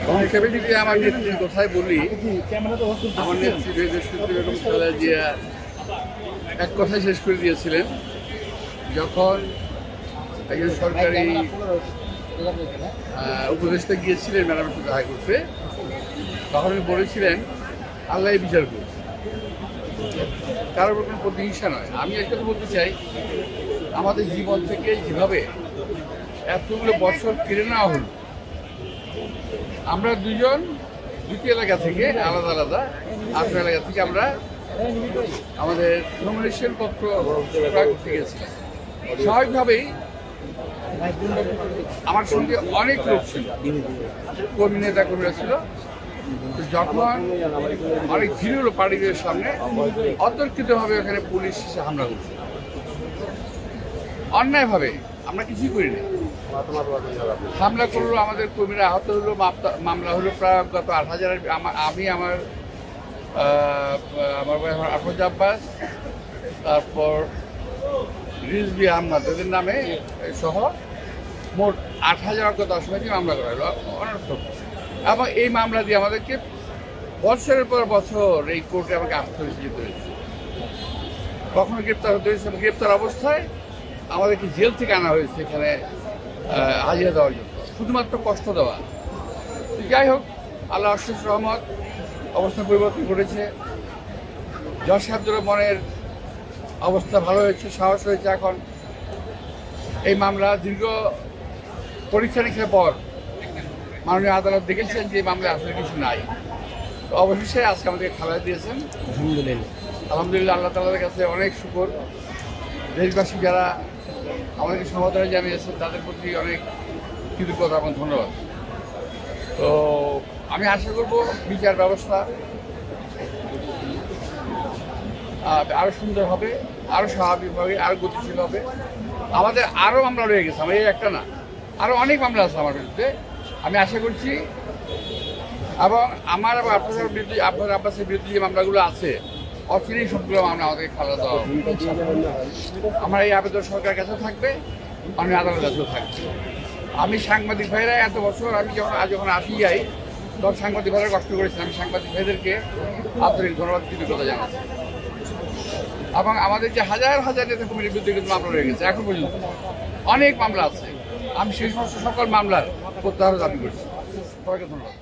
সংক্ষেপে যদি আমার নেত্রীর কথাই বলি, আমার নেত্রী বেগম খালেদা জিয়া এক কথায় শেষ করে দিয়েছিলেন। যখন একজন সরকারি উপদেষ্টা গিয়েছিলেন ম্যাডামের সাথে দেখা করতে, তখন উনি বলেছিলেন আল্লাহ বিচার করবে, কারোর কোনো প্রতিহিংসা নয়। আমি একটা কথা বলতে চাই, আমাদের জীবন থেকে যেভাবে এতগুলো বছর কেড়ে নেওয়া হল, আমরা দুটি এলাকা থেকে আলাদা আলাদা আপনার এলাকা থেকে আমরা আমাদের নমিনেশন পত্র প্রয়োগ করতে গেছিলাম। স্বাভাবিকভাবেই আমার সঙ্গে অনেক লোক ছিল, কর্মী নেতা কর্মীরা ছিল। যখন অনেক ভিড় হলো পার্টিদের সামনে, অতর্কিতভাবে ওখানে পুলিশ এসে হামলা করছে অন্যায়ভাবে। আমরা কিছুই করিনি, হামলা করলো, আমাদের কর্মীরা আহত হলো, মামলা হলো প্রায় গত 8,000। আমি আমার আফরোজ আব্বাস, তারপর রিজভি আহমদ, এদের নামে সহ মোট 8,000 গত অসময় মামলা করা হলো অনর্থক। এবং এই মামলা দিয়ে আমাদেরকে বছরের পর বছর এই কোর্টে আমাকে আসতে হয়েছে, যেতে হয়েছে, কখনো গ্রেপ্তার হতে হয়েছে। গ্রেপ্তার অবস্থায় আমাদেরকে জেল থেকে আনা হয়েছে এখানে হাজিরা দেওয়ার জন্য, শুধুমাত্র কষ্ট দেওয়া। যাই হোক, আল্লাহ অশেষ রহমত, অবস্থা পরিবর্তন ঘটেছে। জজ সাহেবদের মনের অবস্থা ভালো হয়েছে, সাহস হয়েছে। এখন এই মামলা দীর্ঘ পরীক্ষা নিরীক্ষার পর মাননীয় আদালত দেখেছেন যে এই মামলায় আসলে কিছু নাই। তো অবশেষে আজকে আমাদেরকে খালাস দিয়েছেন, আলহামদুলিল্লাহ। আল্লাহ তাআলার কাছে অনেক শুকর। দেশবাসী যারা আমাদেরকে সমর্থন জানিয়েছেন তাদের প্রতি অনেক কৃতজ্ঞতা এবং ধন্যবাদ। তো আমি আশা করব বিচার ব্যবস্থা আরও সুন্দর হবে, আরও স্বাভাবিক হবে, আরও গতিশীল হবে। আমাদের আরও মামলা রয়ে গেছে, আমার এই একটা না, আরও অনেক মামলা আছে আমার বিরুদ্ধে। আমি আশা করছি, এবং আমার আপনার বিরুদ্ধে, আপনার আব্বাসের বিরুদ্ধে যে মামলাগুলো আছে, অচিরেই সবগুলো মামলা আমাদেরকে খালাস দেওয়া হবে। আমার এই আবেদন সরকারের কাছেও থাকবে, আমি আদালতের কাছেও থাকবে। আমি সাংবাদিক ভাইরা এত বছর, আমি যখন আসি যাই, তখন সাংবাদিক ভাইরা কষ্ট করেছেন। আমি সাংবাদিক ভাইদেরকে আন্তরিক ধন্যবাদ, কৃতজ্ঞতা জানাচ্ছি। এবং আমাদের যে হাজার হাজার নেতা কর্মীর বিরুদ্ধে কিন্তু মামলা রয়ে গেছে, এখন পর্যন্ত অনেক মামলা আছে। আমি সেই সমস্ত সকল মামলার প্রত্যাহার দাবি করছি। সবাইকে ধন্যবাদ।